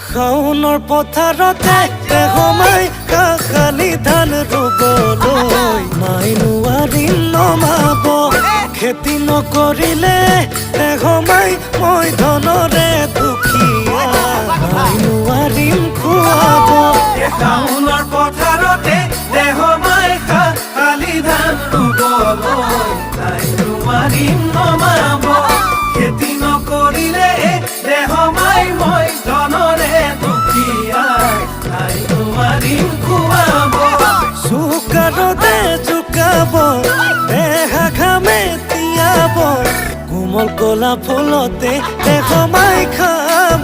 শাওনৰ পথাৰতে সোমাই খালি ধান ৰুবলৈ মাই নোৱাৰিম নমাব খেতি নকৰিলে সোমাই মই ধনৰে দুখীয়া মাই নোৱাৰিম খুৱাব শাওনৰ পথাৰতে সোমাই খালি ধান ৰুবলৈ মাই নোৱাৰিম নমাব খেতি নকৰিলে সোমাই মই ধনৰে দুখীয়া মাই নোৱাৰিম খুৱাব চুকাৰতে জোকাব দেহা ঘামে তিয়াব কোমল কলা ফুলতে সোমাই খাব